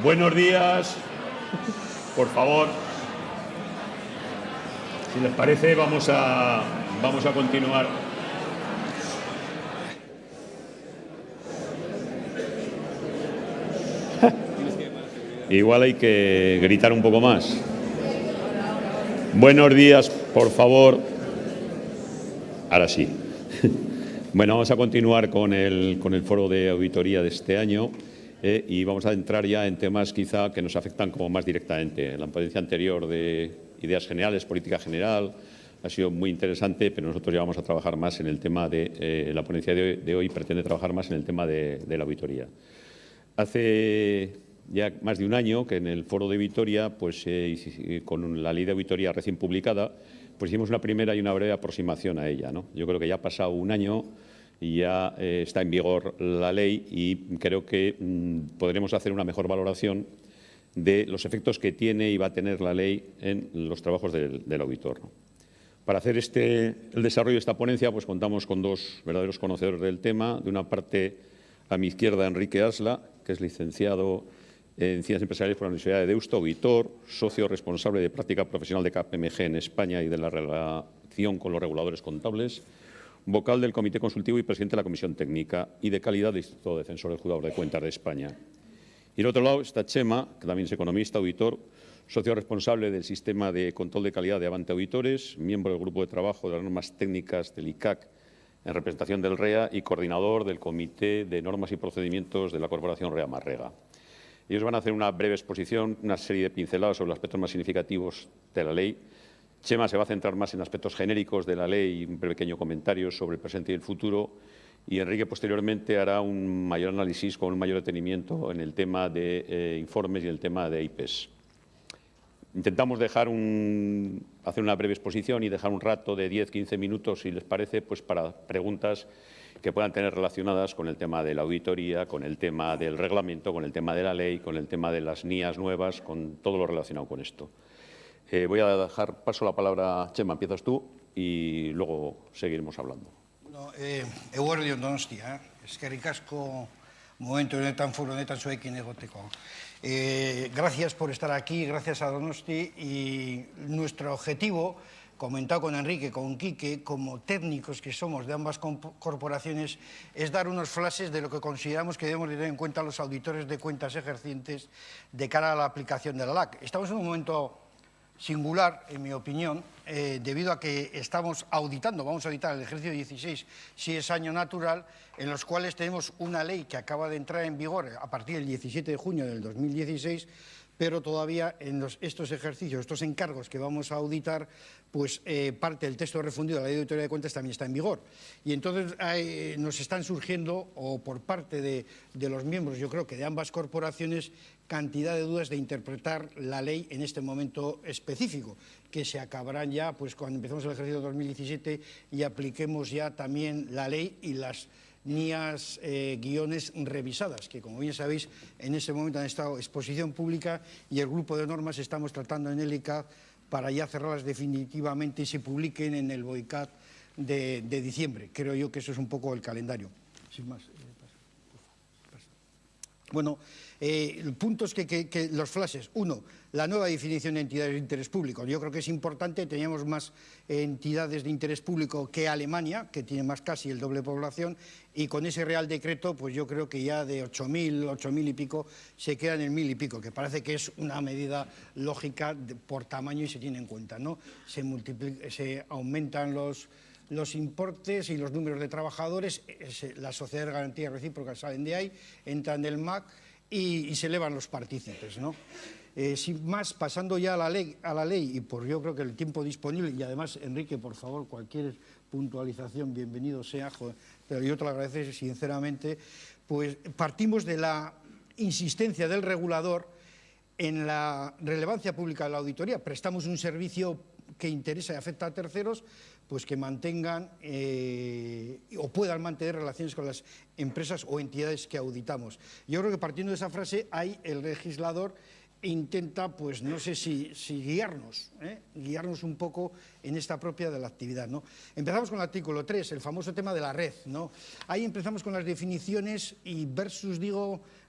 Buenos días, por favor. Si les parece, vamos a continuar. Igual hay que gritar un poco más. Buenos días, por favor. Ahora sí. Bueno, vamos a continuar con el foro de auditoría de este año. Y vamos a entrar ya en temas quizá que nos afectan como más directamente. La ponencia anterior de ideas generales, política general, ha sido muy interesante, pero nosotros ya vamos a trabajar más en el tema de… la ponencia de hoy pretende trabajar más en el tema de la auditoría. Hace ya más de un año que en el foro de Vitoria, pues con la ley de auditoría recién publicada, pues hicimos una primera y una breve aproximación a ella, ¿no? Yo creo que ya ha pasado un año y ya está en vigor la ley y creo que podremos hacer una mejor valoración de los efectos que tiene y va a tener la ley en los trabajos del auditor, ¿no? Para hacer el desarrollo de esta ponencia, pues contamos con dos verdaderos conocedores del tema. De una parte, a mi izquierda, Enrique Asla, que es licenciado en Ciencias Empresariales por la Universidad de Deusto, auditor, socio responsable de práctica profesional de KPMG en España y de la relación con los reguladores contables, vocal del Comité Consultivo y presidente de la Comisión Técnica y de Calidad del Instituto Defensor del Juzgador de Cuentas de España. Y al otro lado está Chema, que también es economista, auditor, socio responsable del Sistema de Control de Calidad de Avante Auditores, miembro del Grupo de Trabajo de las Normas Técnicas del ICAC en representación del REA y coordinador del Comité de Normas y Procedimientos de la Corporación REA+REGA. Ellos van a hacer una breve exposición, una serie de pinceladas sobre los aspectos más significativos de la ley. Chema se va a centrar más en aspectos genéricos de la ley y un pequeño comentario sobre el presente y el futuro. Y Enrique posteriormente hará un mayor análisis con un mayor detenimiento en el tema de informes y el tema de IPES. Intentamos hacer una breve exposición y dejar un rato de 10-15 minutos, si les parece, pues para preguntas que puedan tener relacionadas con el tema de la auditoría, con el tema del reglamento, con el tema de la ley, con el tema de las NIAs nuevas, con todo lo relacionado con esto. Voy a paso la palabra a Chema, empiezas tú y luego seguiremos hablando. Bueno, eguerdion Donostia, eskerrik asko momentu honetan foro honetan zuekin egoteko. Gracias por estar aquí, gracias a Donosti, y nuestro objetivo, comentado con Enrique, con Quique, como técnicos que somos de ambas corporaciones, es dar unos flashes de lo que consideramos que debemos tener en cuenta los auditores de cuentas ejercientes de cara a la aplicación de la LAC. Estamos en un momento singular, en mi opinión, debido a que estamos auditando, vamos a auditar el ejercicio 16, si es año natural, en los cuales tenemos una ley que acaba de entrar en vigor a partir del 17 de junio del 2016, pero todavía en estos ejercicios, estos encargos que vamos a auditar, pues parte del texto refundido de la Ley de Auditoría de Cuentas también está en vigor. Y entonces nos están surgiendo, o por parte de los miembros, yo creo que de ambas corporaciones, cantidad de dudas de interpretar la ley en este momento específico, que se acabarán ya pues cuando empecemos el ejercicio 2017 y apliquemos ya también la ley y las NIAs guiones revisadas, que como bien sabéis en ese momento han estado en exposición pública y el grupo de normas estamos tratando en el ICAC para ya cerrarlas definitivamente y se publiquen en el BOICAD de diciembre. Creo yo que eso es un poco el calendario. Sin más. Bueno, puntos que los flashes. Uno, la nueva definición de entidades de interés público. Yo creo que es importante, teníamos más entidades de interés público que Alemania, que tiene más casi el doble población, y con ese Real Decreto, pues yo creo que ya de 8.000 y pico, se quedan en 1.000 y pico, que parece que es una medida lógica por tamaño y se tiene en cuenta, ¿no? Se aumentan los importes y los números de trabajadores, las sociedades de garantía recíproca salen de ahí, entran del MAC y se elevan los partícipes, ¿no? Sin más, pasando ya a la ley, y por yo creo que el tiempo disponible, y además, Enrique, por favor, cualquier puntualización, bienvenido sea, pero yo te lo agradezco sinceramente, pues partimos de la insistencia del regulador en la relevancia pública de la auditoría. Prestamos un servicio que interesa y afecta a terceros, pues que mantengan o puedan mantener relaciones con las empresas o entidades que auditamos. Yo creo que partiendo de esa frase, ahí el legislador intenta, pues no sé si guiarnos un poco en esta propia de la actividad, ¿no? Empezamos con el artículo 3, el famoso tema de la red, ¿no? Ahí empezamos con las definiciones y versus,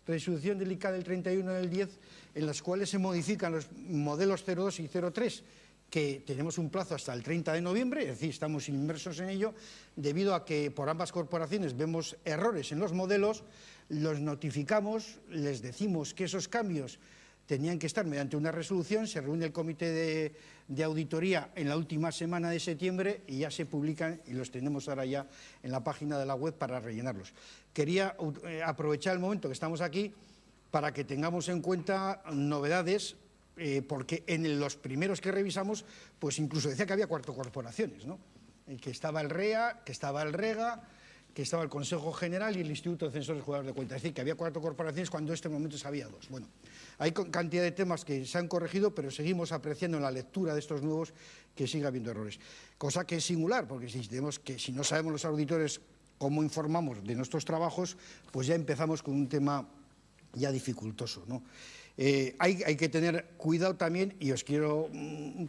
resolución delicada del 31 del 10, en las cuales se modifican los modelos 02 y 03, que tenemos un plazo hasta el 30 de noviembre, es decir, estamos inmersos en ello, debido a que por ambas corporaciones vemos errores en los modelos, los notificamos, les decimos que esos cambios tenían que estar mediante una resolución, se reúne el comité de auditoría en la última semana de septiembre y ya se publican y los tenemos ahora ya en la página de la web para rellenarlos. Quería aprovechar el momento que estamos aquí para que tengamos en cuenta novedades, porque en los primeros que revisamos, pues incluso decía que había 4 corporaciones, ¿no? Que estaba el REA, que estaba el REGA, que estaba el Consejo General y el Instituto de Censores Juzgados de Cuentas. Es decir, que había 4 corporaciones cuando en este momento había 2. Bueno, hay cantidad de temas que se han corregido, pero seguimos apreciando en la lectura de estos nuevos que sigue habiendo errores. Cosa que es singular, porque si no sabemos los auditores cómo informamos de nuestros trabajos, pues ya empezamos con un tema ya dificultoso, ¿no? Hay que tener cuidado también, y os quiero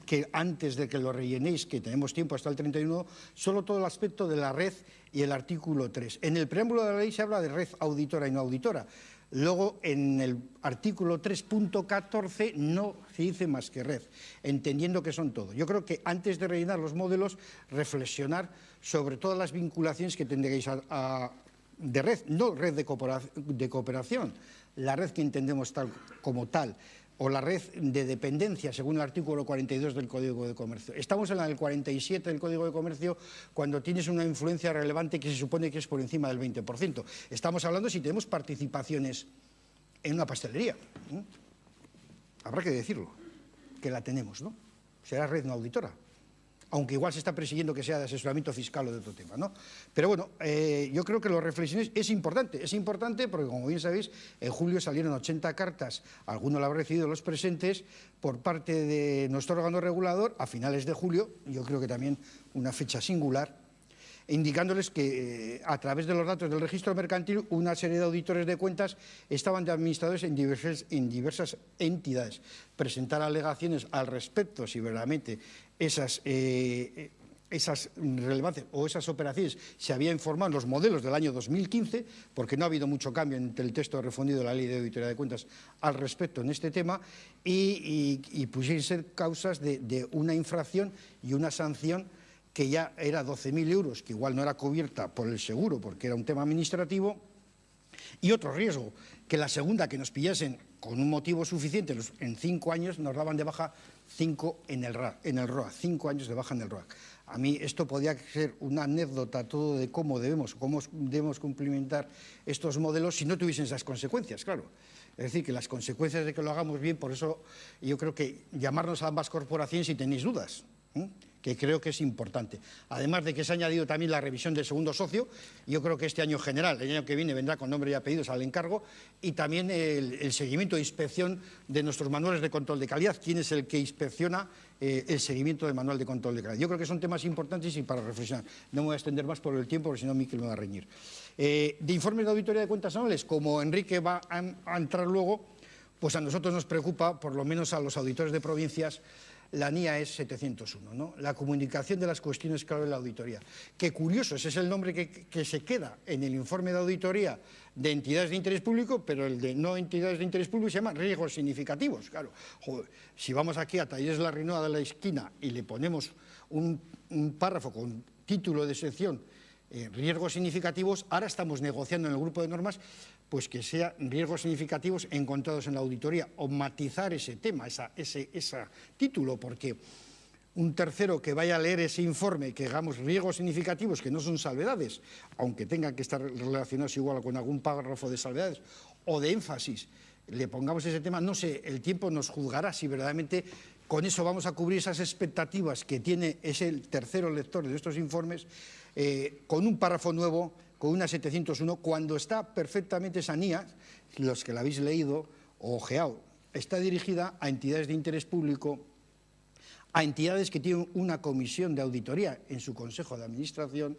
que antes de que lo rellenéis, que tenemos tiempo hasta el 31, solo todo el aspecto de la red y el artículo 3. En el preámbulo de la ley se habla de red auditora y no auditora. Luego, en el artículo 3.14 no se dice más que red, entendiendo que son todo. Yo creo que antes de rellenar los modelos, reflexionar sobre todas las vinculaciones que tendréis de red, no red de cooperación, la red que entendemos tal como tal, o la red de dependencia, según el artículo 42 del Código de Comercio. Estamos en la del 47 del Código de Comercio, cuando tienes una influencia relevante que se supone que es por encima del 20%. Estamos hablando si tenemos participaciones en una pastelería. Habrá que decirlo, que la tenemos, ¿no? Será red no auditora, aunque igual se está persiguiendo que sea de asesoramiento fiscal o de otro tema, ¿no? Pero bueno, yo creo que las reflexiones es importante porque, como bien sabéis, en julio salieron 80 cartas, algunos la habrán recibido los presentes, por parte de nuestro órgano regulador a finales de julio, yo creo que también una fecha singular, indicándoles que a través de los datos del registro mercantil una serie de auditores de cuentas estaban de administradores en diversas entidades. Presentar alegaciones al respecto si verdaderamente esas relevancias o esas operaciones se había informado en los modelos del año 2015, porque no ha habido mucho cambio entre el texto refundido de la Ley de Auditoría de Cuentas al respecto en este tema, y pudiesen ser causas de una infracción y una sanción que ya era 12.000 euros, que igual no era cubierta por el seguro porque era un tema administrativo, y otro riesgo, que la segunda que nos pillasen con un motivo suficiente en 5 años nos daban de baja 5 en el ROA, 5 años de baja en el ROA. A mí esto podría ser una anécdota todo de cómo debemos cumplimentar estos modelos si no tuviesen esas consecuencias, claro. Es decir, que las consecuencias de que lo hagamos bien, por eso yo creo que llamarnos a ambas corporaciones si tenéis dudas, que creo que es importante. Además de que se ha añadido también la revisión del segundo socio, yo creo que este año general, el año que viene, vendrá con nombre y apellidos al encargo, y también el seguimiento de inspección de nuestros manuales de control de calidad. ¿Quién es el que inspecciona el seguimiento del manual de control de calidad? Yo creo que son temas importantes y para reflexionar. No me voy a extender más por el tiempo, porque si no Miquel me va a reñir. De informes de auditoría de cuentas anuales, como Enrique va a entrar luego, pues a nosotros nos preocupa, por lo menos a los auditores de provincias, la NIA es 701, ¿no? La comunicación de las cuestiones clave de la auditoría. Qué curioso, ese es el nombre que se queda en el informe de auditoría de entidades de interés público, pero el de no entidades de interés público se llama riesgos significativos. Claro, joder, si vamos aquí a Talleres La Rinoa de la esquina y le ponemos un párrafo con título de sección, riesgos significativos, ahora estamos negociando en el grupo de normas pues que sean riesgos significativos encontrados en la auditoría, o matizar ese tema, ese título, porque un tercero que vaya a leer ese informe, que hagamos riesgos significativos que no son salvedades, aunque tengan que estar relacionados igual con algún párrafo de salvedades o de énfasis, le pongamos ese tema, no sé, el tiempo nos juzgará si verdaderamente con eso vamos a cubrir esas expectativas que tiene ese tercero lector de estos informes, con un párrafo nuevo, con una 701, cuando está perfectamente esa NIA, los que la habéis leído o ojeado, está dirigida a entidades de interés público, a entidades que tienen una comisión de auditoría en su consejo de administración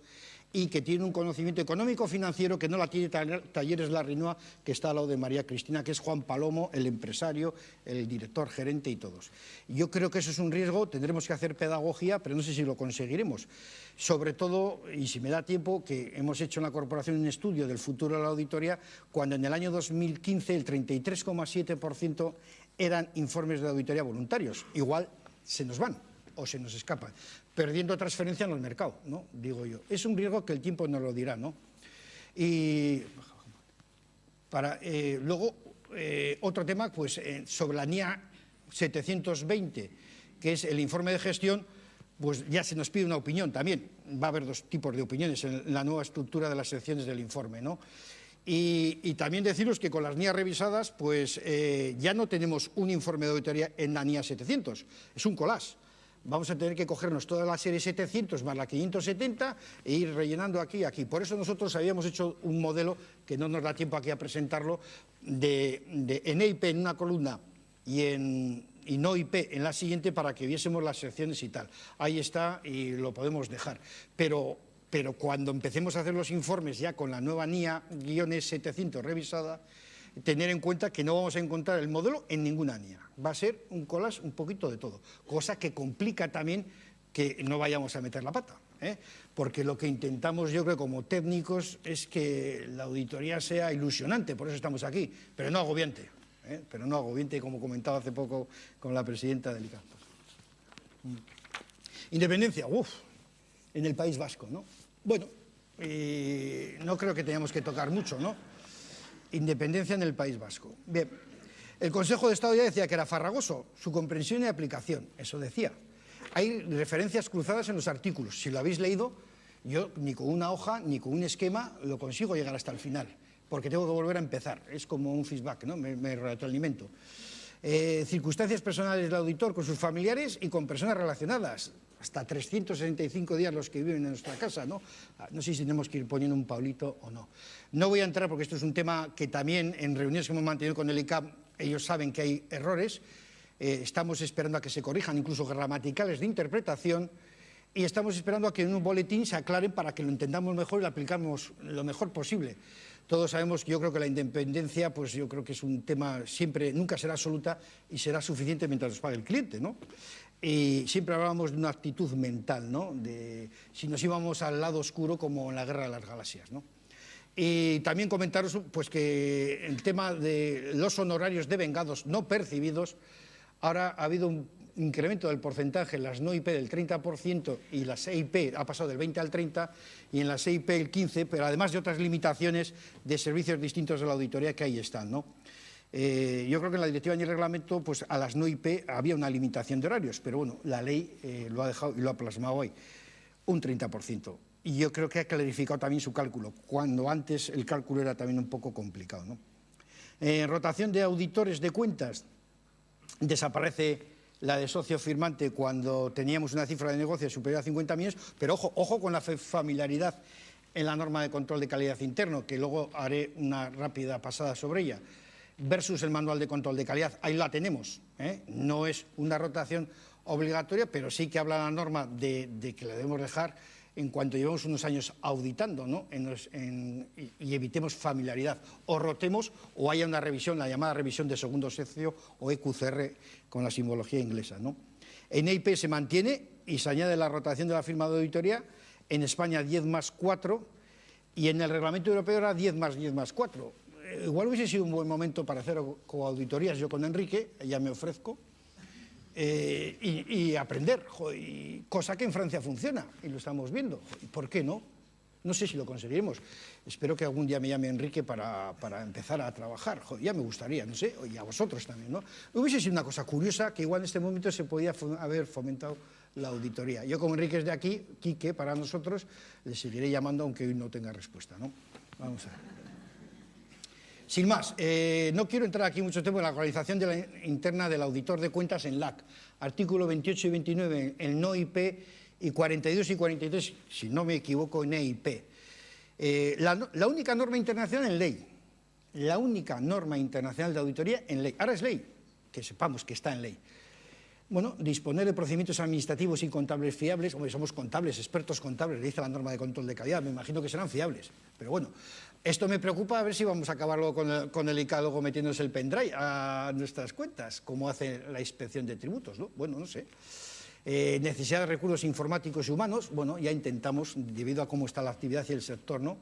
y que tiene un conocimiento económico-financiero que no la tiene Talleres La Rinoa, que está al lado de María Cristina, que es Juan Palomo, el empresario, el director gerente y todos. Yo creo que eso es un riesgo, tendremos que hacer pedagogía, pero no sé si lo conseguiremos. Sobre todo, y si me da tiempo, que hemos hecho en la corporación un estudio del futuro de la auditoría, cuando en el año 2015 el 33,7% eran informes de auditoría voluntarios. Igual se nos van o se nos escapan, perdiendo transferencia en el mercado, ¿no? Digo yo. Es un riesgo que el tiempo nos lo dirá, ¿no? Y luego, otro tema, pues sobre la NIA 720, que es el informe de gestión, pues ya se nos pide una opinión también. Va a haber dos tipos de opiniones en la nueva estructura de las secciones del informe, ¿no? Y también deciros que con las NIA revisadas, pues ya no tenemos un informe de auditoría en la NIA 700, es un collage. Vamos a tener que cogernos toda la serie 700 más la 570 e ir rellenando aquí y aquí. Por eso nosotros habíamos hecho un modelo, que no nos da tiempo aquí a presentarlo, en EIP en una columna y no IP en la siguiente, para que viésemos las secciones y tal. Ahí está y lo podemos dejar. Pero cuando empecemos a hacer los informes ya con la nueva NIA-700 revisada, tener en cuenta que no vamos a encontrar el modelo en ninguna NIA. Va a ser un collage un poquito de todo, cosa que complica también que no vayamos a meter la pata, porque lo que intentamos, yo creo, como técnicos, es que la auditoría sea ilusionante, por eso estamos aquí, pero no agobiante, como comentaba hace poco con la presidenta del ICAP. Independencia, en el País Vasco, ¿no? Bueno, no creo que tengamos que tocar mucho, ¿no? Independencia en el País Vasco. Bien, el Consejo de Estado ya decía que era farragoso su comprensión y aplicación, eso decía. Hay referencias cruzadas en los artículos. Si lo habéis leído, yo ni con una hoja ni con un esquema lo consigo llegar hasta el final, porque tengo que volver a empezar. Es como un feedback, ¿no? Me retroalimento. Circunstancias personales del auditor con sus familiares y con personas relacionadas. Hasta 365 días los que viven en nuestra casa, ¿no? No sé si tenemos que ir poniendo un paulito o no. No voy a entrar porque esto es un tema que también en reuniones que hemos mantenido con el ICAP, ellos saben que hay errores. Estamos esperando a que se corrijan, incluso gramaticales de interpretación, y estamos esperando a que en un boletín se aclaren para que lo entendamos mejor y lo aplicamos lo mejor posible. Todos sabemos que yo creo que la independencia, pues yo creo que es un tema siempre, nunca será absoluta y será suficiente mientras nos pague el cliente, ¿no? Y siempre hablábamos de una actitud mental, ¿no? De si nos íbamos al lado oscuro como en la Guerra de las Galaxias, ¿no? Y también comentaros pues, que el tema de los honorarios devengados no percibidos, ahora ha habido un incremento del porcentaje en las no IP del 30% y las EIP ha pasado del 20 al 30 y en las EIP el 15%, pero además de otras limitaciones de servicios distintos de la auditoría que ahí están, ¿no? Yo creo que en la directiva y el reglamento pues a las no IP había una limitación de horarios, pero bueno, la ley lo ha dejado y lo ha plasmado hoy, un 30%. Y yo creo que ha clarificado también su cálculo, cuando antes el cálculo era también un poco complicado, ¿no? Rotación de auditores de cuentas, desaparece la de socio firmante cuando teníamos una cifra de negocio superior a 50 millones, pero ojo con la familiaridad en la norma de control de calidad interno, que luego haré una rápida pasada sobre ella, versus el manual de control de calidad. Ahí la tenemos, no es una rotación obligatoria, pero sí que habla la norma de que la debemos dejar en cuanto llevamos unos años auditando, ¿no? Y evitemos familiaridad, o rotemos o haya una revisión, la llamada revisión de segundo socio o EQCR con la simbología inglesa, ¿no? En EIP se mantiene y se añade la rotación de la firma de auditoría, en España 10 más 4 y en el reglamento europeo era 10 más 10 más 4. Igual hubiese sido un buen momento para hacer coauditorías yo con Enrique, ya me ofrezco, y aprender, cosa que en Francia funciona y lo estamos viendo. ¿Por qué no? No sé si lo conseguiremos. Espero que algún día me llame Enrique para empezar a trabajar. Ya me gustaría, no sé, y a vosotros también, ¿no? Hubiese sido una cosa curiosa que igual en este momento se podía haber fomentado la auditoría. Yo, como Enrique es de aquí, Quique, para nosotros, le seguiré llamando aunque hoy no tenga respuesta, ¿no? Vamos a ver. Sin más, no quiero entrar aquí mucho tiempo en la organización interna del auditor de cuentas en LAC. Artículo 28 y 29 en no IP y 42 y 43, si no me equivoco, en EIP. La única norma internacional en ley. La única norma internacional de auditoría en ley. Ahora es ley, que sepamos que está en ley. Bueno, disponer de procedimientos administrativos y contables fiables. Hombre, somos contables, expertos contables, le dice la norma de control de calidad, me imagino que serán fiables. Pero bueno, esto me preocupa, a ver si vamos a acabarlo con el ICA luego metiéndose el pendrive a nuestras cuentas, como hace la inspección de tributos, ¿no? Bueno, no sé. Necesidad de recursos informáticos y humanos, bueno, ya intentamos, debido a cómo está la actividad y el sector, ¿no?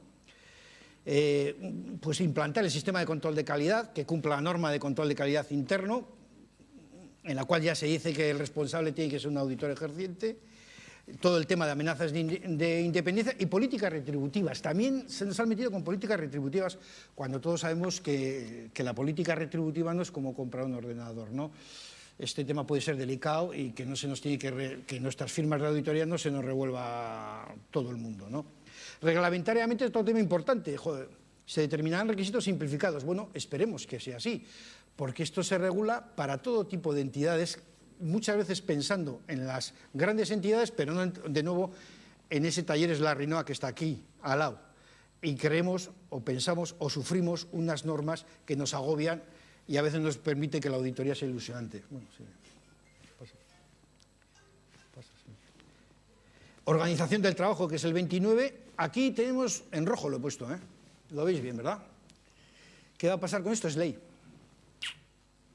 Pues implantar el sistema de control de calidad que cumpla la norma de control de calidad interno, en la cual ya se dice que el responsable tiene que ser un auditor ejerciente, todo el tema de amenazas de independencia y políticas retributivas. También se nos han metido con políticas retributivas cuando todos sabemos que la política retributiva no es como comprar un ordenador, ¿no? Este tema puede ser delicado y que no se nos tiene que nuestras firmas de auditoría no se nos revuelva todo el mundo, ¿no? Reglamentariamente es otro tema importante. Joder, se determinarán requisitos simplificados. Bueno, esperemos que sea así, porque esto se regula para todo tipo de entidades, muchas veces pensando en las grandes entidades, pero no de nuevo en ese Talleres La Rinoa que está aquí, al lado. Y creemos, o pensamos, o sufrimos unas normas que nos agobian y a veces nos permite que la auditoría sea ilusionante. Bueno, sí. Pasa, sí. Organización del trabajo, que es el 29. Aquí tenemos, en rojo lo he puesto, ¿eh? Lo veis bien, ¿verdad? ¿Qué va a pasar con esto? Es ley.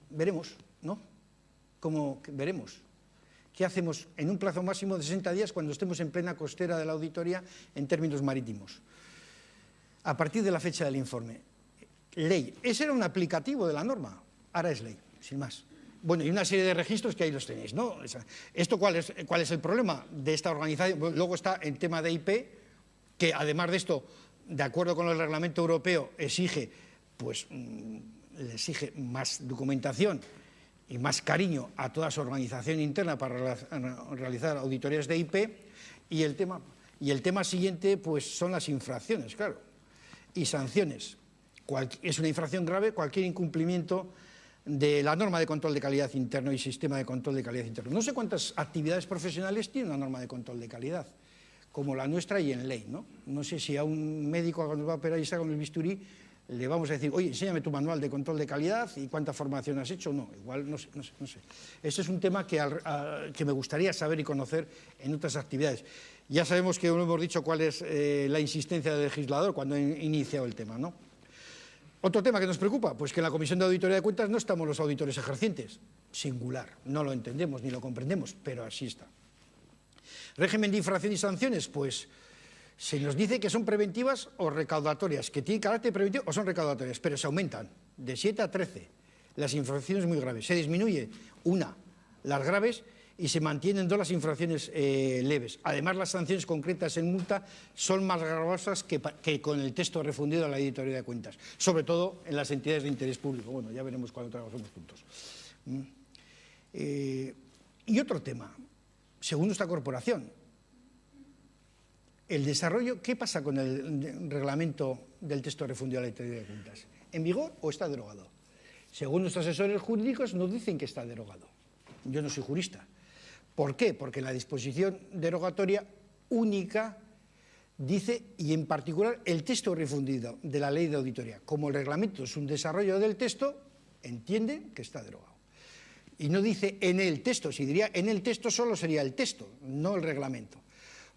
Veremos, ¿no? Como veremos. ¿Qué hacemos en un plazo máximo de 60 días cuando estemos en plena costera de la auditoría en términos marítimos? A partir de la fecha del informe. Ley. Ese era un aplicativo de la norma. Ahora es ley, sin más. Bueno, y una serie de registros que ahí los tenéis, ¿no? ¿Esto cuál es el problema de esta organización? Bueno, luego está el tema de IP, que además de esto, de acuerdo con el reglamento europeo, exige, pues, le exige más documentación y más cariño a toda su organización interna para realizar auditorías de IP, y el tema siguiente, pues, son las infracciones, claro, y sanciones. Es una infracción grave cualquier incumplimiento de la norma de control de calidad interno y sistema de control de calidad interno. No sé cuántas actividades profesionales tiene una norma de control de calidad, como la nuestra y en ley, ¿no? No sé si a un médico cuando va a operar y saca un bisturí le vamos a decir, oye, enséñame tu manual de control de calidad y cuánta formación has hecho. No, igual no sé. Este es un tema que me gustaría saber y conocer en otras actividades. Ya sabemos que no hemos dicho cuál es la insistencia del legislador cuando ha iniciado el tema, ¿no? Otro tema que nos preocupa, pues que en la Comisión de Auditoría de Cuentas no estamos los auditores ejercientes. Singular, no lo entendemos ni lo comprendemos, pero así está. Régimen de infracción y sanciones, pues se nos dice que son preventivas o recaudatorias, que tienen carácter preventivo o son recaudatorias, pero se aumentan de 7 a 13 las infracciones muy graves. Se disminuye las graves, y se mantienen 2 las infracciones leves. Además, las sanciones concretas en multa son más gravosas que con el texto refundido a la auditoría de cuentas, sobre todo en las entidades de interés público. Bueno, ya veremos cuando trabajemos juntos. Y otro tema, según esta corporación, el desarrollo, ¿qué pasa con el reglamento del texto refundido a la auditoría de cuentas? ¿En vigor o está derogado? Según nuestros asesores jurídicos nos dicen que está derogado. Yo no soy jurista. ¿Por qué? Porque la disposición derogatoria única dice, y en particular el texto refundido de la ley de auditoría, como el reglamento es un desarrollo del texto, entienden que está derogado. Y no dice en el texto, si diría en el texto solo sería el texto, no el reglamento.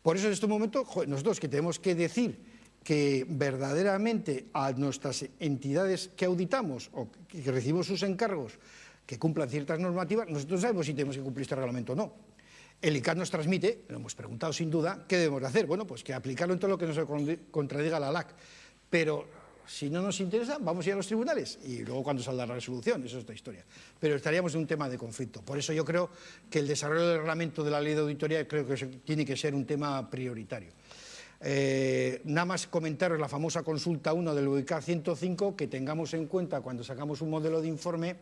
Por eso en este momento nosotros que tenemos que decir que verdaderamente a nuestras entidades que auditamos o que recibimos sus encargos que cumplan ciertas normativas, nosotros sabemos si tenemos que cumplir este reglamento o no. El ICAT nos transmite, lo hemos preguntado sin duda, ¿qué debemos de hacer? Bueno, pues que aplicarlo en todo lo que nos contradiga la LAC. Pero si no nos interesa, vamos a ir a los tribunales y luego cuando salga la resolución, eso es otra historia. Pero estaríamos en un tema de conflicto. Por eso yo creo que el desarrollo del reglamento de la ley de auditoría creo que tiene que ser un tema prioritario. Nada más comentaros la famosa consulta 1 del UICAT 105, que tengamos en cuenta cuando sacamos un modelo de informe,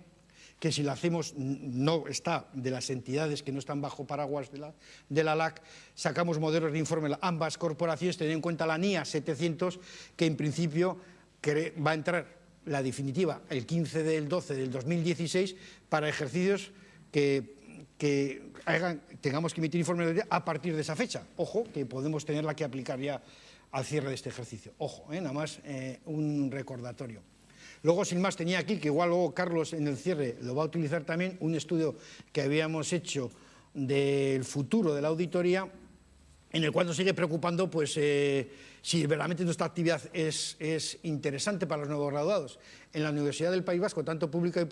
que si lo hacemos no está de las entidades que no están bajo paraguas de la LAC, sacamos modelos de informe ambas corporaciones, teniendo en cuenta la NIA 700, que en principio va a entrar la definitiva el 15 del 12 del 2016 para ejercicios que tengamos que emitir informes a partir de esa fecha. Ojo, que podemos tenerla que aplicar ya al cierre de este ejercicio. Ojo, nada más un recordatorio. Luego, sin más, tenía aquí, que igual luego Carlos en el cierre lo va a utilizar también, un estudio que habíamos hecho del futuro de la auditoría, en el cual nos sigue preocupando pues, si verdaderamente nuestra actividad es interesante para los nuevos graduados. En la Universidad del País Vasco, tanto pública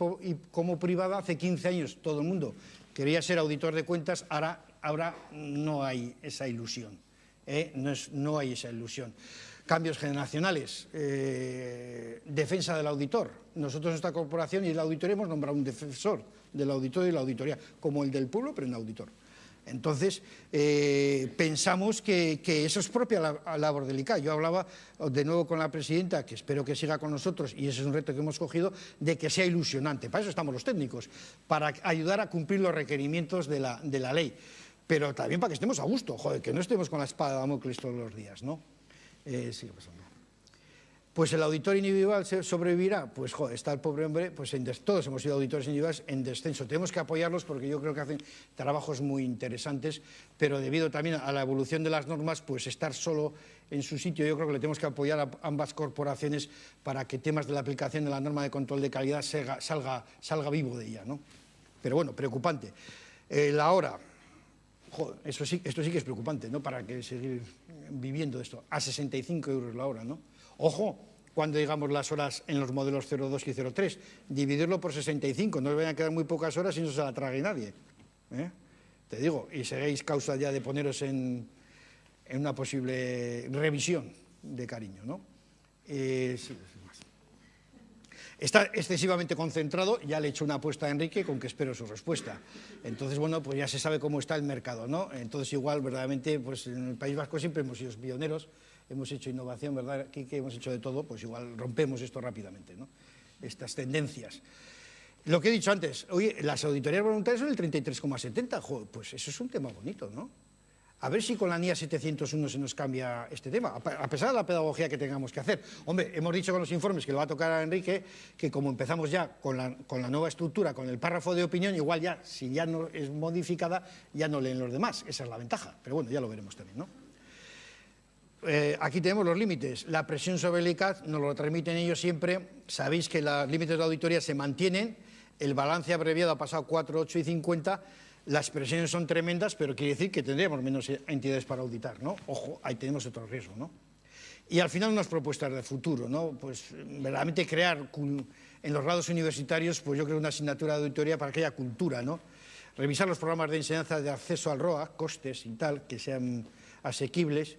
como privada, hace 15 años todo el mundo quería ser auditor de cuentas, ahora no hay esa ilusión. No hay esa ilusión. Cambios generacionales, defensa del auditor. Nosotros, nuestra corporación y la auditoría, hemos nombrado un defensor del auditor y la auditoría, como el del pueblo, pero un auditor. Entonces, pensamos que eso es propia labor del ICA. Yo hablaba de nuevo con la presidenta, que espero que siga con nosotros, y ese es un reto que hemos cogido, de que sea ilusionante. Para eso estamos los técnicos, para ayudar a cumplir los requerimientos de la ley. Pero también para que estemos a gusto, joder, que no estemos con la espada de Damocles todos los días, ¿no? Sigue pasando. Pues el auditor individual sobrevivirá, pues joder, está el pobre hombre, pues todos hemos sido auditores individuales en descenso. Tenemos que apoyarlos porque yo creo que hacen trabajos muy interesantes, pero debido también a la evolución de las normas, pues estar solo en su sitio, yo creo que le tenemos que apoyar a ambas corporaciones para que temas de la aplicación de la norma de control de calidad salga vivo de ella, ¿no? Pero bueno, preocupante. La hora. Joder, esto sí que es preocupante, ¿no? Para que seguir viviendo esto. A 65 euros la hora, ¿no? Ojo, cuando digamos las horas en los modelos 02 y 03, dividirlo por 65, no les vayan a quedar muy pocas horas y no se la trague nadie. Te digo, y seréis causa ya de poneros en una posible revisión de cariño, ¿no? Sí. Está excesivamente concentrado, ya le he hecho una apuesta a Enrique con que espero su respuesta. Entonces, bueno, pues ya se sabe cómo está el mercado, ¿no? Entonces, igual, verdaderamente, pues en el País Vasco siempre hemos sido pioneros, hemos hecho innovación, ¿verdad? Aquí que hemos hecho de todo, pues igual rompemos esto rápidamente, ¿no? Estas tendencias. Lo que he dicho antes, oye, las auditorías voluntarias son el 33,70, pues eso es un tema bonito, ¿no? A ver si con la NIA 701 se nos cambia este tema, a pesar de la pedagogía que tengamos que hacer. Hombre, hemos dicho con los informes que le va a tocar a Enrique, que como empezamos ya con la nueva estructura, con el párrafo de opinión, igual ya, si ya no es modificada, ya no leen los demás. Esa es la ventaja, pero bueno, ya lo veremos también, ¿no? Aquí tenemos los límites. La presión sobre el ICAD nos lo transmiten ellos siempre. Sabéis que los límites de auditoría se mantienen, el balance abreviado ha pasado 4, 8 y 50, las presiones son tremendas, pero quiere decir que tendríamos menos entidades para auditar, ¿no? Ojo, ahí tenemos otro riesgo, ¿no? Y al final unas propuestas de futuro, ¿no? Pues verdaderamente crear en los grados universitarios, pues yo creo una asignatura de auditoría para que haya cultura, ¿no? Revisar los programas de enseñanza de acceso al ROA, costes y tal, que sean asequibles,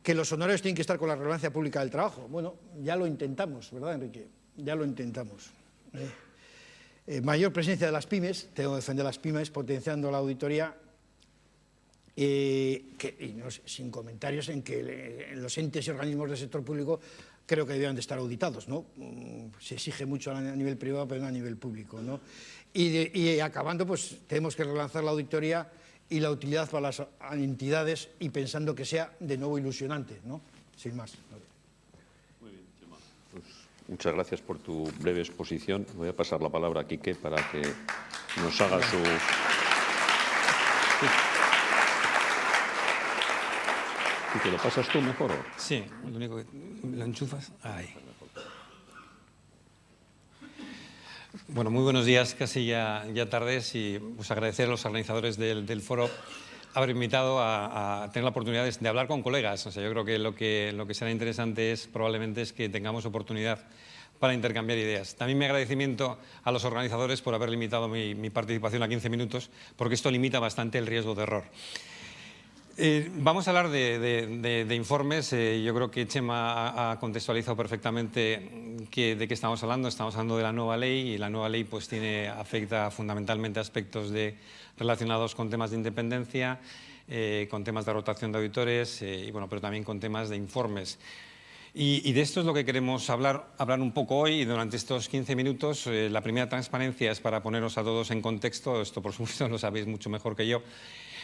que los honorarios tienen que estar con la relevancia pública del trabajo. Bueno, ya lo intentamos, ¿verdad, Enrique? Ya lo intentamos. Mayor presencia de las pymes, tengo que defender las pymes, potenciando la auditoría, sin comentarios en que los entes y organismos del sector público creo que debían de estar auditados, ¿no? Se exige mucho a nivel privado, pero no a nivel público, ¿no? Y acabando, pues tenemos que relanzar la auditoría y la utilidad para las entidades y pensando que sea de nuevo ilusionante, ¿no? Sin más. Muy bien, Chema. Pues muchas gracias por tu breve exposición. Voy a pasar la palabra a Quique para que nos haga su... Quique, ¿lo pasas tú mejor? Sí, lo único que lo enchufas. Ahí. Bueno, muy buenos días, casi ya tardes, y pues agradecer a los organizadores del foro haber invitado a tener la oportunidad de hablar con colegas. O sea, yo creo que lo que será interesante probablemente es que tengamos oportunidad para intercambiar ideas. También mi agradecimiento a los organizadores por haber limitado mi participación a 15 minutos, porque esto limita bastante el riesgo de error. Vamos a hablar de informes. Yo creo que Chema ha contextualizado perfectamente de qué estamos hablando. Estamos hablando de la nueva ley, y la nueva ley pues afecta fundamentalmente aspectos relacionados con temas de independencia, con temas de rotación de auditores, pero también con temas de informes. Y de esto es lo que queremos hablar un poco hoy, y durante estos 15 minutos. La primera, transparencia, es para poneros a todos en contexto. Esto, por supuesto, lo sabéis mucho mejor que yo.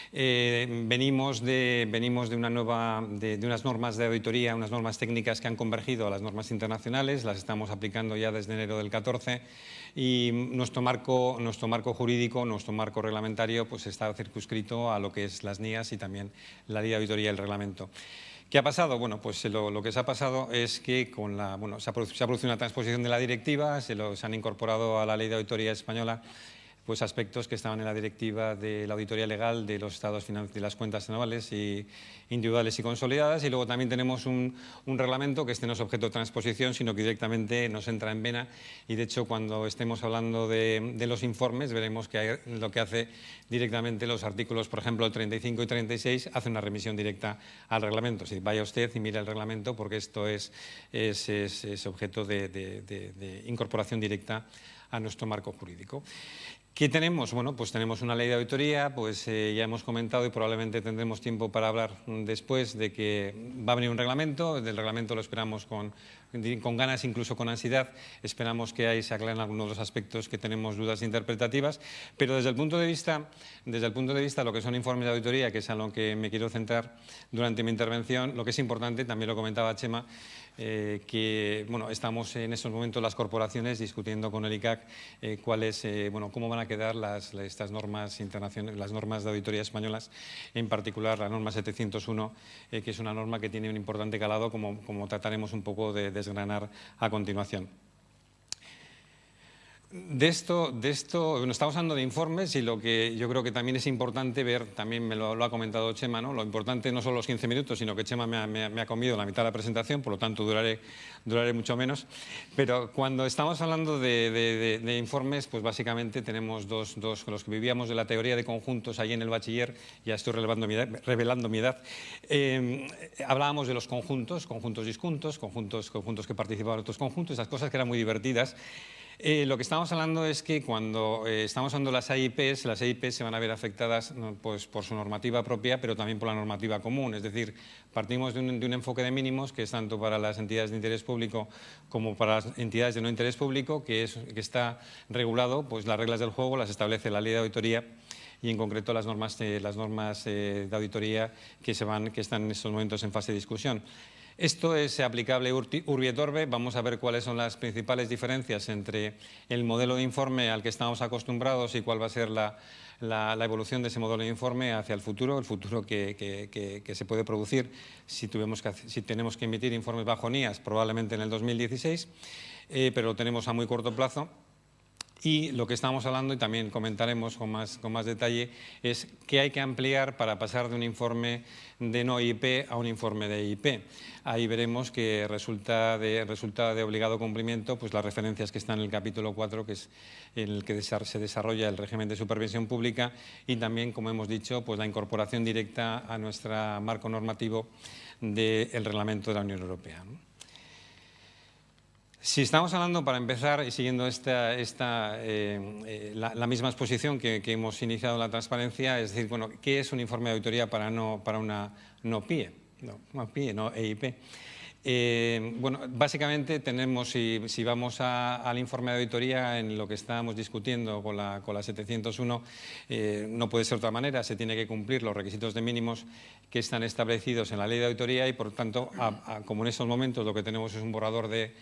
Venimos de unas normas de auditoría, unas normas técnicas que han convergido a las normas internacionales. Las estamos aplicando ya desde enero del 14, y nuestro marco jurídico, nuestro marco reglamentario, pues está circunscrito a lo que es las NIAs y también la ley de auditoría y el reglamento. ¿Qué ha pasado? Bueno, pues lo que se ha pasado es que se ha producido una transposición de la directiva, se han incorporado a la Ley de Auditoría Española pues aspectos que estaban en la directiva de la auditoría legal de los estados de las cuentas anuales y individuales y consolidadas, y luego también tenemos un reglamento que no es objeto de transposición, sino que directamente nos entra en vena, y de hecho cuando estemos hablando de los informes veremos que lo que hace directamente los artículos, por ejemplo, 35 y 36, hace una remisión directa al reglamento. Si vaya usted y mire el reglamento, porque esto es objeto de incorporación directa a nuestro marco jurídico. ¿Qué tenemos? Bueno, pues tenemos una ley de auditoría, pues ya hemos comentado y probablemente tendremos tiempo para hablar después de que va a venir un reglamento. Del reglamento lo esperamos con ganas, incluso con ansiedad. Esperamos que ahí se aclaren algunos de los aspectos que tenemos dudas interpretativas, pero desde el punto de vista lo que son informes de auditoría, que es a lo que me quiero centrar durante mi intervención, lo que es importante, también lo comentaba Chema, que estamos en estos momentos las corporaciones discutiendo con el ICAC cómo van a quedar estas normas internacionales, las normas de auditoría españolas, en particular la norma 701, que es una norma que tiene un importante calado, como trataremos un poco de desgranar a continuación. De esto estamos hablando de informes, y lo que yo creo que también es importante ver, también me lo ha comentado Chema, ¿no? Lo importante no son los 15 minutos, sino que Chema me ha comido la mitad de la presentación, por lo tanto duraré mucho menos. Pero cuando estamos hablando de informes, pues básicamente tenemos dos, los que vivíamos de la teoría de conjuntos ahí en el bachiller, ya estoy revelando mi edad, hablábamos de los conjuntos disjuntos, conjuntos que participaban en otros conjuntos, esas cosas que eran muy divertidas. Lo que estamos hablando es que cuando estamos hablando de las EIPs se van a ver afectadas pues, por su normativa propia, pero también por la normativa común. Es decir, partimos de un enfoque de mínimos que es tanto para las entidades de interés público como para las entidades de no interés público, que está regulado, pues las reglas del juego las establece la Ley de Auditoría, y en concreto las normas de auditoría que están en estos momentos en fase de discusión. Esto es aplicable urbi et orbi. Vamos a ver cuáles son las principales diferencias entre el modelo de informe al que estamos acostumbrados y cuál va a ser la evolución de ese modelo de informe hacia el futuro que se puede producir si tenemos que emitir informes bajo NIAS, probablemente en el 2016, pero lo tenemos a muy corto plazo. Y lo que estamos hablando, y también comentaremos con más detalle, es qué hay que ampliar para pasar de un informe de no EIP a un informe de EIP. Ahí veremos que resulta de obligado cumplimiento pues las referencias que están en el capítulo 4, que es en el que se desarrolla el régimen de supervisión pública, y también, como hemos dicho, pues la incorporación directa a nuestro marco normativo del reglamento de la Unión Europea, ¿no? Si estamos hablando, para empezar, y siguiendo la misma exposición que hemos iniciado en la transparencia, es decir, bueno, ¿qué es un informe de auditoría para una no PIE, no EIP? Bueno, básicamente tenemos, si vamos al informe de auditoría, en lo que estábamos discutiendo con la 701, no puede ser de otra manera, se tiene que cumplir los requisitos de mínimos que están establecidos en la Ley de Auditoría, y por tanto, como en estos momentos lo que tenemos es un borrador de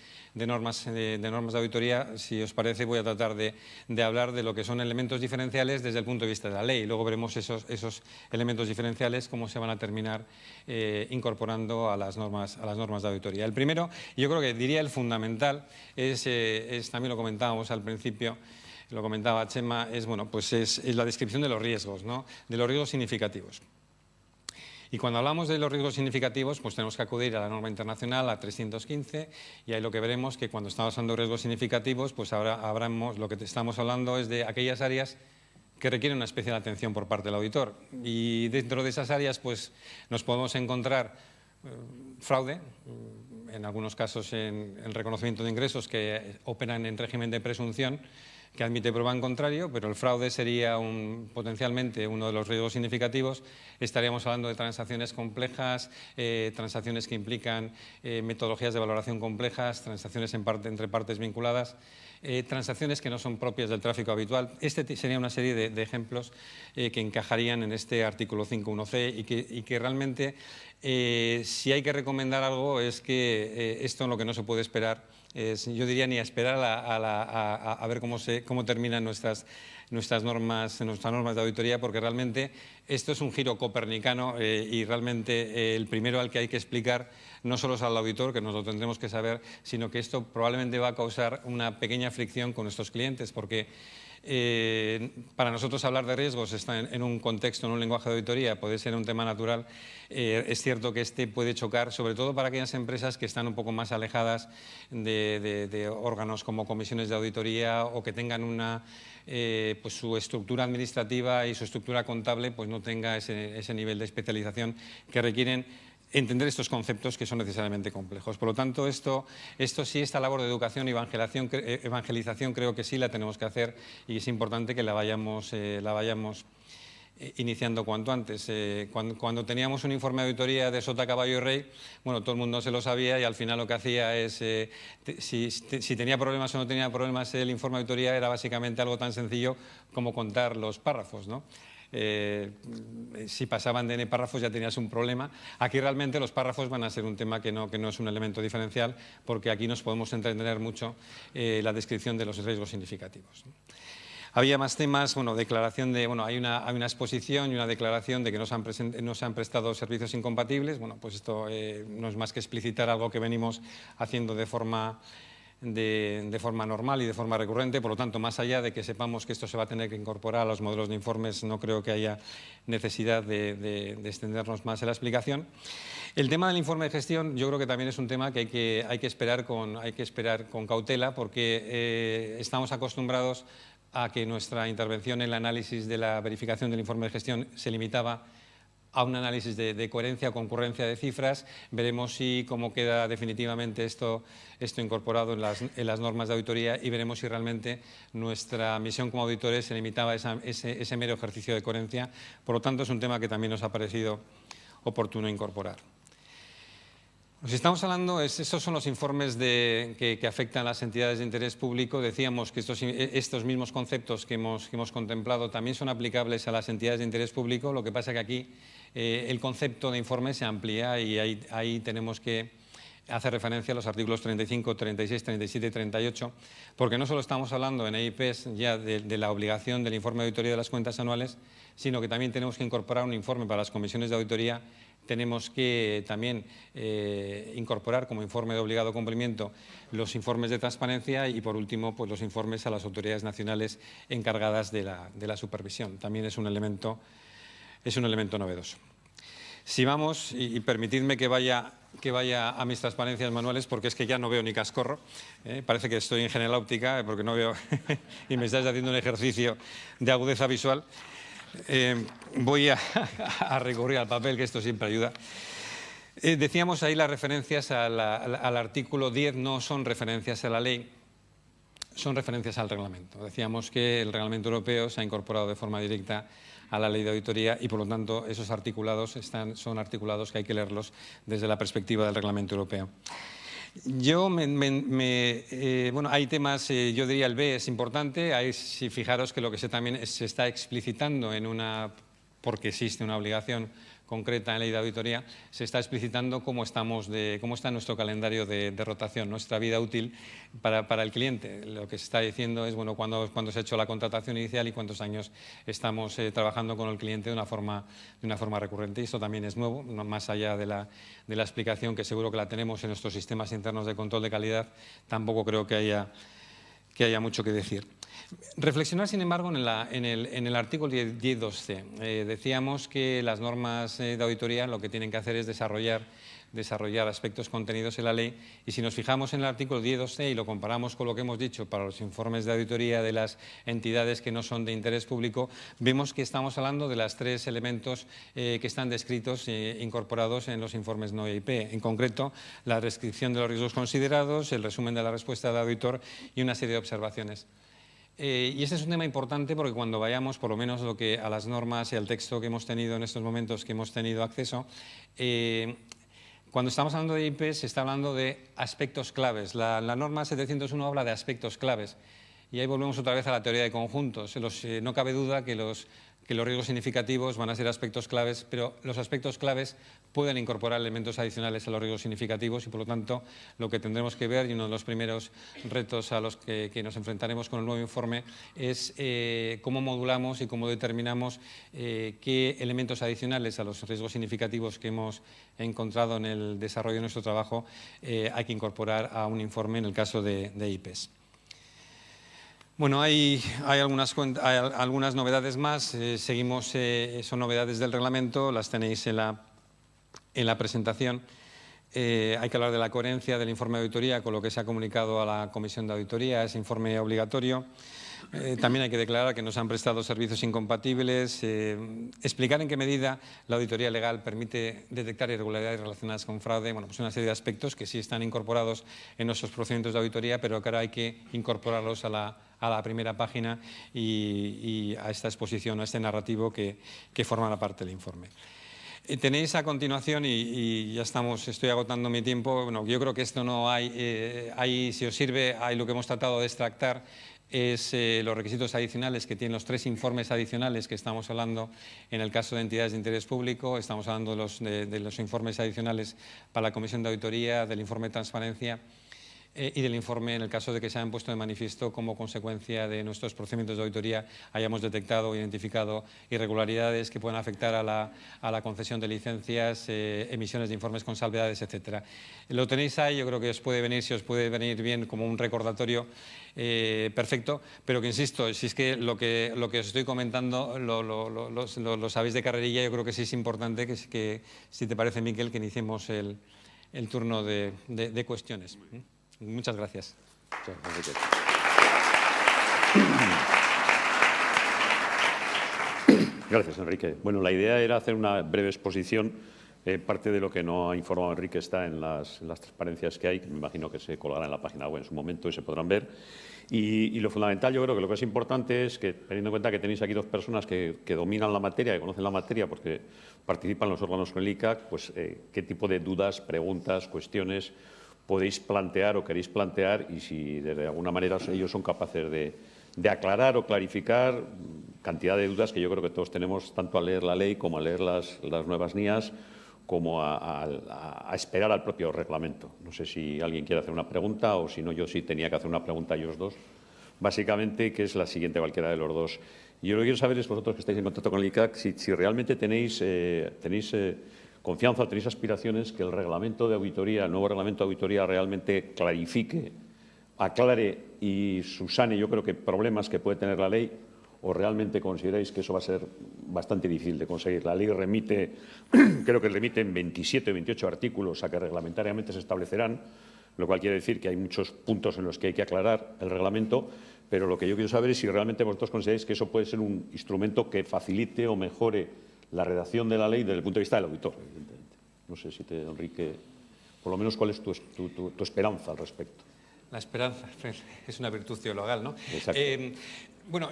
normas de auditoría, si os parece voy a tratar de hablar de lo que son elementos diferenciales desde el punto de vista de la ley. Luego veremos esos elementos diferenciales cómo se van a terminar incorporando a las normas de auditoría. El primero, yo creo que diría el fundamental, también lo comentábamos al principio, lo comentaba Chema, es la descripción de los riesgos, ¿no? De los riesgos significativos. Y cuando hablamos de los riesgos significativos, pues tenemos que acudir a la norma internacional, a 315, y ahí lo que veremos que cuando estamos hablando de riesgos significativos, pues ahora lo que estamos hablando es de aquellas áreas que requieren una especial atención por parte del auditor. Y dentro de esas áreas, pues nos podemos encontrar fraude, en algunos casos en el reconocimiento de ingresos que operan en régimen de presunción, que admite prueba en contrario, pero el fraude sería potencialmente uno de los riesgos significativos. Estaríamos hablando de transacciones complejas, transacciones que implican metodologías de valoración complejas, transacciones entre partes vinculadas, transacciones que no son propias del tráfico habitual. Este sería una serie de ejemplos que encajarían en este artículo 5.1c y que realmente, si hay que recomendar algo, es que esto en lo que no se puede esperar yo diría ni a esperar a ver cómo terminan nuestras normas de auditoría, porque realmente esto es un giro copernicano y realmente el primero al que hay que explicar no solo es al auditor, que nos lo tendremos que saber, sino que esto probablemente va a causar una pequeña fricción con nuestros clientes, porque para nosotros hablar de riesgos está en un contexto, en un lenguaje de auditoría, puede ser un tema natural. Es cierto que este puede chocar, sobre todo para aquellas empresas que están un poco más alejadas de órganos como comisiones de auditoría o que tengan pues su estructura administrativa y su estructura contable pues no tenga ese nivel de especialización que requieren entender estos conceptos que son necesariamente complejos. Por lo tanto, esto sí, esta labor de educación y evangelización creo que sí la tenemos que hacer y es importante que la vayamos iniciando cuanto antes. Cuando teníamos un informe de auditoría de Sota, Caballo y Rey, bueno, todo el mundo se lo sabía y al final lo que hacía es, si tenía problemas o no tenía problemas, el informe de auditoría era básicamente algo tan sencillo como contar los párrafos, ¿no? Si pasaban de n párrafos ya tenías un problema. Aquí realmente los párrafos van a ser un tema que no es un elemento diferencial, porque aquí nos podemos entretener mucho la descripción de los riesgos significativos. Había más temas, bueno, declaración de, bueno, hay una exposición y una declaración de que no se han prestado servicios incompatibles. Bueno, pues esto no es más que explicitar algo que venimos haciendo de forma normal y de forma recurrente. Por lo tanto, más allá de que sepamos que esto se va a tener que incorporar a los modelos de informes, no creo que haya necesidad de extendernos más en la explicación. El tema del informe de gestión yo creo que también es un tema que hay que esperar con cautela, porque estamos acostumbrados a que nuestra intervención en el análisis de la verificación del informe de gestión se limitaba a un análisis de coherencia o concurrencia de cifras. Veremos cómo queda definitivamente esto incorporado en las normas de auditoría y veremos si realmente nuestra misión como auditores se limitaba a ese mero ejercicio de coherencia. Por lo tanto, es un tema que también nos ha parecido oportuno incorporar. Si estamos hablando, estos son los informes que afectan a las entidades de interés público. Decíamos que estos mismos conceptos que hemos contemplado también son aplicables a las entidades de interés público. Lo que pasa es que aquí el concepto de informe se amplía y ahí tenemos que hacer referencia a los artículos 35, 36, 37 y 38, porque no solo estamos hablando en EIPs ya de la obligación del informe de auditoría de las cuentas anuales, sino que también tenemos que incorporar un informe para las comisiones de auditoría. Tenemos que también incorporar como informe de obligado cumplimiento los informes de transparencia y, por último, pues los informes a las autoridades nacionales encargadas de la supervisión. También es un elemento novedoso. Si vamos, y permitidme que vaya a mis transparencias manuales, porque es que ya no veo ni cascorro. Parece que estoy en General Óptica, porque no veo y me estás haciendo un ejercicio de agudeza visual. Voy a recurrir al papel, que esto siempre ayuda. Decíamos ahí las referencias al artículo 10 no son referencias a la ley, son referencias al reglamento. Decíamos que el reglamento europeo se ha incorporado de forma directa a la ley de auditoría y, por lo tanto, esos articulados son articulados que hay que leerlos desde la perspectiva del reglamento europeo. Bueno, hay temas, yo diría el B es importante. Si fijaros que lo que también se está explicitando porque existe una obligación concreta en la ley de auditoría, se está explicitando cómo está nuestro calendario de rotación, nuestra vida útil para el cliente. Lo que se está diciendo es, bueno, cuándo se ha hecho la contratación inicial y cuántos años estamos trabajando con el cliente de una forma recurrente. Y esto también es nuevo, más allá de la explicación que seguro que la tenemos en nuestros sistemas internos de control de calidad. Tampoco creo que haya mucho que decir. Reflexionar, sin embargo, en el artículo 10.2c. Decíamos que las normas de auditoría lo que tienen que hacer es desarrollar aspectos contenidos en la ley, y si nos fijamos en el artículo 10.2c y lo comparamos con lo que hemos dicho para los informes de auditoría de las entidades que no son de interés público, vemos que estamos hablando de los tres elementos que están descritos incorporados en los informes no EIP. En concreto, la descripción de los riesgos considerados, el resumen de la respuesta del auditor y una serie de observaciones. Y este es un tema importante porque cuando vayamos, por lo menos a las normas y al texto que hemos tenido en estos momentos que hemos tenido acceso, cuando estamos hablando de EIP se está hablando de aspectos claves. La norma 701 habla de aspectos claves y ahí volvemos otra vez a la teoría de conjuntos. No cabe duda que que los riesgos significativos van a ser aspectos claves, pero los aspectos claves pueden incorporar elementos adicionales a los riesgos significativos y, por lo tanto, lo que tendremos que ver, y uno de los primeros retos a los que nos enfrentaremos con el nuevo informe, es cómo modulamos y cómo determinamos qué elementos adicionales a los riesgos significativos que hemos encontrado en el desarrollo de nuestro trabajo hay que incorporar a un informe en el caso de IPES. Bueno, hay algunas novedades más. Seguimos, son novedades del reglamento, las tenéis en la presentación. Hay que hablar de la coherencia del informe de auditoría con lo que se ha comunicado a la Comisión de Auditoría, ese informe obligatorio. También hay que declarar que nos han prestado servicios incompatibles, explicar en qué medida la auditoría legal permite detectar irregularidades relacionadas con fraude. Bueno, pues una serie de aspectos que sí están incorporados en nuestros procedimientos de auditoría, pero que ahora hay que incorporarlos a la primera página y a esta exposición, a este narrativo que forma parte del informe. Tenéis a continuación, y ya estoy agotando mi tiempo, bueno, yo creo que esto no hay, si os sirve, hay lo que hemos tratado de extractar, es los requisitos adicionales que tienen los 3 informes adicionales que estamos hablando en el caso de entidades de interés público. Estamos hablando de los informes adicionales para la Comisión de Auditoría, del informe de transparencia y del informe en el caso de que se hayan puesto de manifiesto como consecuencia de nuestros procedimientos de auditoría hayamos detectado o identificado irregularidades que puedan afectar a la concesión de licencias, emisiones de informes con salvedades, etcétera. Lo tenéis ahí, yo creo que os puede venir, si os puede venir bien como un recordatorio perfecto, pero que insisto, si es que lo que os estoy comentando lo sabéis de carrerilla, yo creo que sí es importante que si te parece, Miquel, que iniciemos el turno de cuestiones. Muchas gracias. Gracias, Enrique. Bueno, la idea era hacer una breve exposición. Parte de lo que no ha informado Enrique está en las transparencias que hay, que me imagino que se colgará en la página web en su momento y se podrán ver. Y lo fundamental, yo creo que lo que es importante es que, teniendo en cuenta que tenéis aquí 2 personas que dominan la materia, que conocen la materia porque participan en los órganos con el ICAC, pues qué tipo de dudas, preguntas, cuestiones podéis plantear o queréis plantear y si de alguna manera ellos son capaces de aclarar o clarificar cantidad de dudas que yo creo que todos tenemos tanto al leer la ley como a leer las nuevas NIAs como a esperar al propio reglamento. No sé si alguien quiere hacer una pregunta o si no, yo sí tenía que hacer una pregunta a ellos 2. Básicamente, que es la siguiente, cualquiera de los 2. Y yo lo que quiero saber es vosotros que estáis en contacto con el ICAC, si realmente tenéis confianza, tenéis aspiraciones que el reglamento de auditoría, el nuevo reglamento de auditoría realmente clarifique, aclare y subsane, yo creo que problemas que puede tener la ley, o realmente consideráis que eso va a ser bastante difícil de conseguir. La ley remite, creo que remite en 27 o 28 artículos a que reglamentariamente se establecerán, lo cual quiere decir que hay muchos puntos en los que hay que aclarar el reglamento, pero lo que yo quiero saber es si realmente vosotros consideráis que eso puede ser un instrumento que facilite o mejore la redacción de la ley desde el punto de vista del auditor, evidentemente. No sé si Enrique, por lo menos, ¿cuál es tu esperanza al respecto? La esperanza es una virtud teologal, ¿no? Exacto. Bueno,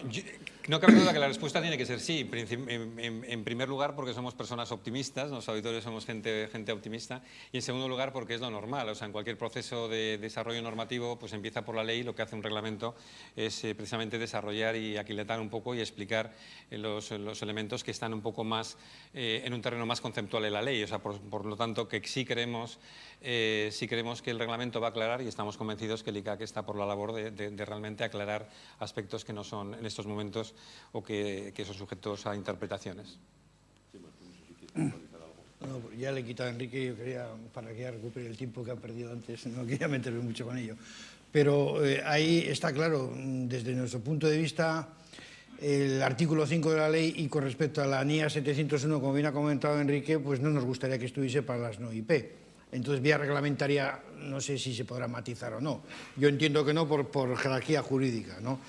no cabe duda que la respuesta tiene que ser sí. En primer lugar, porque somos personas optimistas, los auditores somos gente optimista. Y en segundo lugar, porque es lo normal. O sea, en cualquier proceso de desarrollo normativo, pues empieza por la ley. Lo que hace un reglamento es precisamente desarrollar y aquilatar un poco y explicar los elementos que están un poco más en un terreno más conceptual de la ley. O sea, por lo tanto, que sí creemos que el reglamento va a aclarar y estamos convencidos que el ICAC está por la labor de realmente aclarar aspectos que no son en estos momentos o que son sujetos a interpretaciones. No, ya le he quitado a Enrique, yo quería, para que ya recupere el tiempo que ha perdido antes, no quería meterme mucho con ello. Pero ahí está claro, desde nuestro punto de vista, el artículo 5 de la ley y con respecto a la NIA 701, como bien ha comentado Enrique, pues no nos gustaría que estuviese para las no IP. Entonces, vía reglamentaria, no sé si se podrá matizar o no. Yo entiendo que no por jerarquía jurídica, ¿no?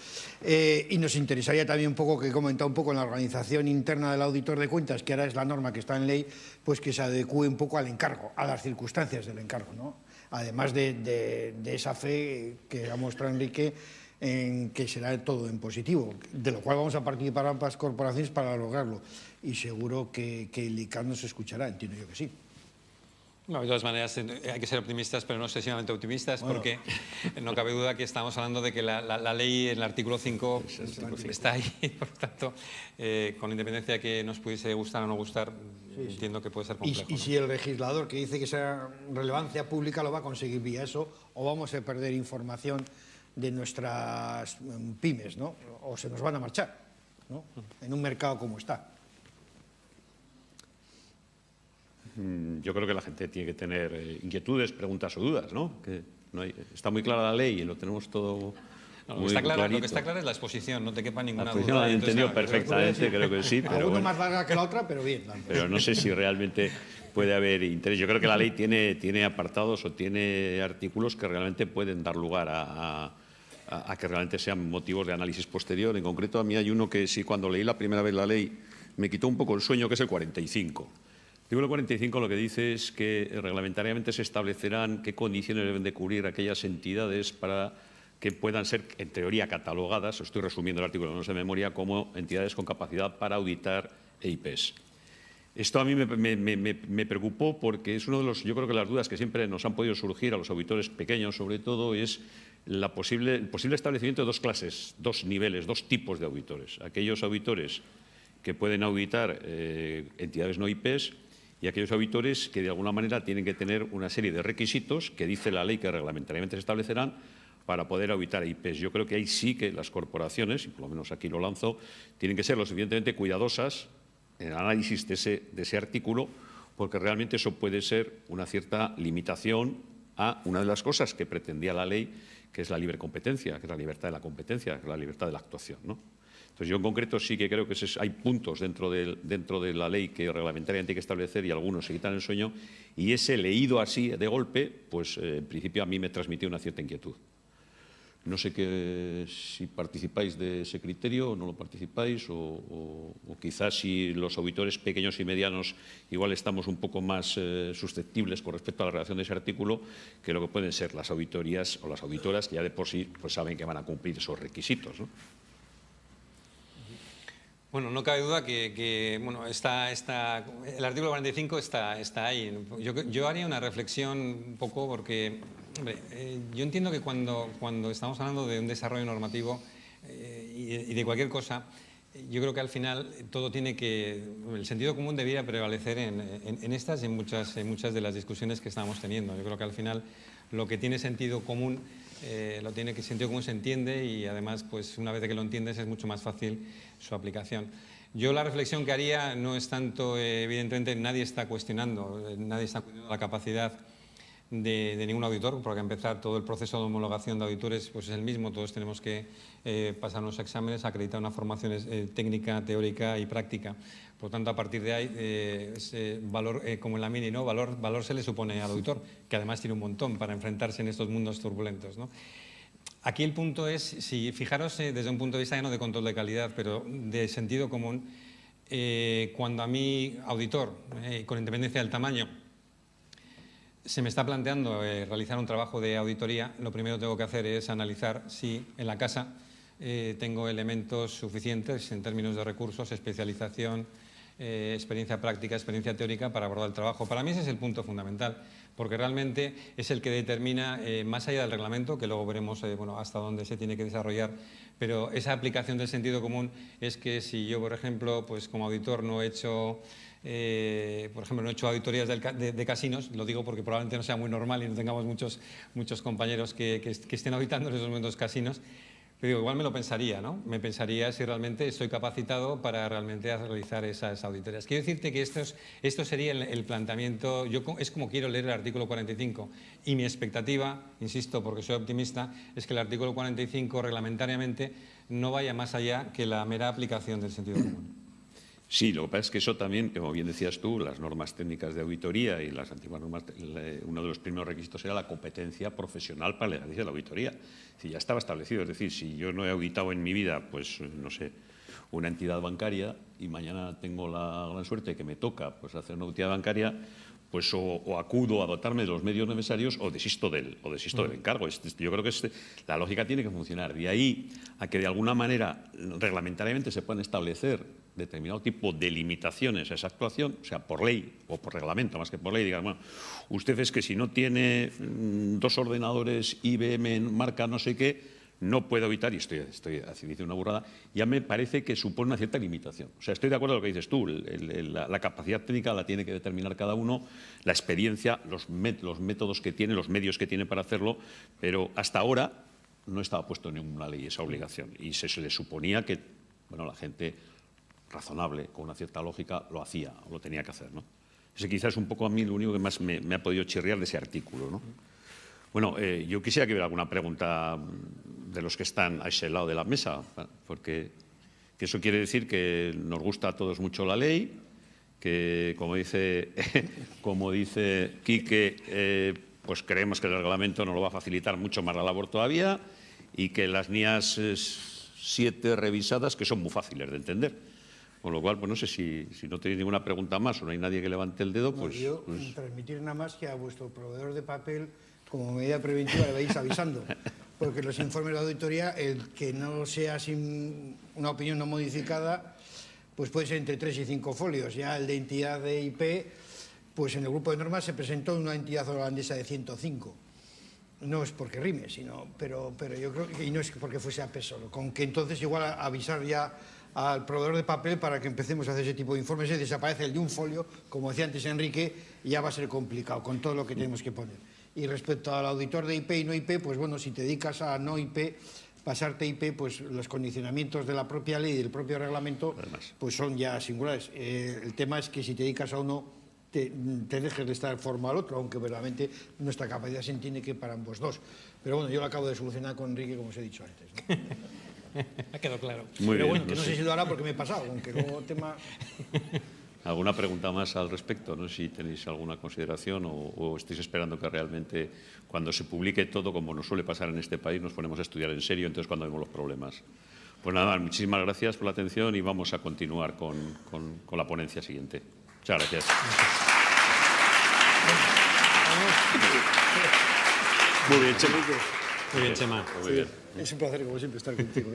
Y nos interesaría también un poco, que he comentado un poco en la organización interna del auditor de cuentas, que ahora es la norma que está en ley, pues que se adecúe un poco al encargo, a las circunstancias del encargo, ¿no? Además de esa fe que ha mostrado Enrique en que será todo en positivo, de lo cual vamos a participar ambas corporaciones para lograrlo. Y seguro que el ICAC nos escuchará, entiendo yo que sí. No, de todas maneras, hay que ser optimistas, pero no excesivamente optimistas, porque no cabe duda que estamos hablando de que la ley, en el artículo 5, está ahí. Por lo tanto, con independencia de que nos pudiese gustar o no gustar, entiendo que puede ser complejo. Y si el legislador que dice que esa relevancia pública lo va a conseguir vía eso, o vamos a perder información de nuestras pymes, ¿no? O se nos van a marchar, ¿no? En un mercado como está. Yo creo que la gente tiene que tener inquietudes, preguntas o dudas, ¿no? Que está muy clara la ley y lo tenemos todo muy clarito. Lo que está claro es la exposición, no te quepa ninguna duda. La exposición la he entendido perfectamente, creo que sí. Pero Alguna más larga que la otra, pero bien. Pero no sé si realmente puede haber interés. Yo creo que la ley tiene apartados o tiene artículos que realmente pueden dar lugar a que realmente sean motivos de análisis posterior. En concreto, a mí hay uno que sí, cuando leí la primera vez la ley, me quitó un poco el sueño, que es el 45. El artículo 45 lo que dice es que reglamentariamente se establecerán qué condiciones deben de cubrir aquellas entidades para que puedan ser, en teoría, catalogadas, estoy resumiendo el artículo, no sé de memoria, como entidades con capacidad para auditar EIPs. Esto a mí me preocupó porque es uno de yo creo que las dudas que siempre nos han podido surgir a los auditores pequeños, sobre todo, es el posible establecimiento de dos clases, dos niveles, dos tipos de auditores. Aquellos auditores que pueden auditar entidades no IPs y aquellos auditores que de alguna manera tienen que tener una serie de requisitos que dice la ley que reglamentariamente se establecerán para poder auditar IPs. Yo creo que ahí sí que las corporaciones, y por lo menos aquí lo lanzo, tienen que ser lo suficientemente cuidadosas en el análisis de ese artículo, porque realmente eso puede ser una cierta limitación a una de las cosas que pretendía la ley, que es la libre competencia, que es la libertad de la competencia, que es la libertad de la actuación, ¿no? Entonces, yo en concreto sí que creo que hay puntos dentro de la ley que reglamentariamente hay que establecer y algunos se quitan el sueño, y ese leído así de golpe, pues en principio a mí me transmitió una cierta inquietud. No sé si participáis de ese criterio o no lo participáis, o quizás si los auditores pequeños y medianos igual estamos un poco más susceptibles con respecto a la redacción de ese artículo que lo que pueden ser las auditorías o las auditoras que ya de por sí pues saben que van a cumplir esos requisitos, ¿no? Bueno, no cabe duda que bueno, el artículo 45 está ahí. Yo haría una reflexión un poco porque, hombre, yo entiendo que cuando estamos hablando de un desarrollo normativo y de cualquier cosa, yo creo que al final todo el sentido común debería prevalecer en estas y en muchas de las discusiones que estamos teniendo. Yo creo que al final lo que tiene sentido común, sentido común se entiende y además, pues una vez que lo entiendes es mucho más fácil su aplicación. Yo la reflexión que haría no es tanto, evidentemente nadie está cuestionando la capacidad de ningún auditor, porque a empezar todo el proceso de homologación de auditores pues es el mismo, todos tenemos que pasar unos exámenes, acreditar una formación técnica, teórica y práctica. Por lo tanto, a partir de ahí, valor, como en la Mini, ¿no? valor se le supone al auditor, que además tiene un montón para enfrentarse en estos mundos turbulentos, ¿no? Aquí el punto es, si fijaros desde un punto de vista ya no de control de calidad, pero de sentido común, cuando a mí, auditor, con independencia del tamaño, se me está planteando realizar un trabajo de auditoría, lo primero que tengo que hacer es analizar si en la casa tengo elementos suficientes en términos de recursos, especialización, experiencia práctica, experiencia teórica para abordar el trabajo. Para mí ese es el punto fundamental, porque realmente es el que determina, más allá del reglamento, que luego veremos hasta dónde se tiene que desarrollar, pero esa aplicación del sentido común es que si yo, por ejemplo, pues como auditor no he hecho auditorías de casinos, lo digo porque probablemente no sea muy normal y no tengamos muchos compañeros que estén auditando en esos momentos casinos, pero digo, igual me lo pensaría, ¿no? Me pensaría si realmente estoy capacitado para realmente realizar esas auditorías. Quiero decirte que esto sería el planteamiento, es como quiero leer el artículo 45 y mi expectativa, insisto porque soy optimista, es que el artículo 45 reglamentariamente no vaya más allá que la mera aplicación del sentido común. Sí, lo que pasa es que eso también, como bien decías tú, las normas técnicas de auditoría y las antiguas normas, uno de los primeros requisitos era la competencia profesional para realizar la auditoría. Es decir, ya estaba establecido, es decir, si yo no he auditado en mi vida, pues no sé, una entidad bancaria y mañana tengo la gran suerte que me toca pues hacer una auditoría bancaria, pues o acudo a dotarme de los medios necesarios o desisto del encargo. Yo creo que la lógica tiene que funcionar. De ahí a que de alguna manera reglamentariamente se puedan establecer determinado tipo de limitaciones a esa actuación, o sea, por ley o por reglamento, más que por ley, digan, bueno, usted es que si no tiene 2 ordenadores IBM en marca no sé qué, no puedo evitar, y estoy diciendo una burrada, ya me parece que supone una cierta limitación. O sea, estoy de acuerdo con lo que dices tú, la capacidad técnica la tiene que determinar cada uno, la experiencia, los métodos que tiene, los medios que tiene para hacerlo, pero hasta ahora no estaba puesto en ninguna ley esa obligación. Y se le suponía que, bueno, la gente razonable, con una cierta lógica, lo hacía, o lo tenía que hacer, ¿no? Ese quizás es un poco a mí lo único que más me ha podido chirriar de ese artículo, ¿no? Bueno, yo quisiera que hubiera alguna pregunta de los que están a ese lado de la mesa, porque eso quiere decir que nos gusta a todos mucho la ley, que, como dice Quique, pues creemos que el reglamento nos lo va a facilitar mucho más la labor todavía y que las NIAs 7 revisadas, que son muy fáciles de entender. Con lo cual, pues no sé si no tenéis ninguna pregunta más o no hay nadie que levante el dedo, pues... Transmitir nada más que a vuestro proveedor de papel, como medida preventiva, le vais avisando. Porque los informes de auditoría, el que no sea sin una opinión no modificada, pues puede ser entre 3 y 5 folios. Ya el de entidad de IP, pues en el grupo de normas se presentó una entidad holandesa de 105. No es porque rime, pero yo creo que y no es porque fuese a peso. Con que entonces igual avisar ya al proveedor de papel para que empecemos a hacer ese tipo de informes. Si desaparece el de un folio, como decía antes Enrique, ya va a ser complicado con todo lo que tenemos que poner. Y respecto al auditor de IP y no IP, pues bueno, si te dedicas a no IP, pasarte IP, pues los condicionamientos de la propia ley y del propio reglamento, pues son ya singulares. El tema es que si te dedicas a uno, te dejes de estar forma al otro, aunque verdaderamente nuestra capacidad se entiende que para ambos dos. Pero bueno, yo lo acabo de solucionar con Enrique, como os he dicho antes, ¿no? Ha quedado claro. Muy Pero bien, bueno, que no sé si lo hará porque me he pasado, aunque luego tema... ¿Alguna pregunta más al respecto? No sé si tenéis alguna consideración o estáis esperando que realmente cuando se publique todo, como nos suele pasar en este país, nos ponemos a estudiar en serio, entonces cuando vemos los problemas. Pues nada, muchísimas gracias por la atención y vamos a continuar con la ponencia siguiente. Muchas gracias. Muy bien, Chema. Muy bien, Chema. Muy bien. Es un placer, como siempre, estar contigo.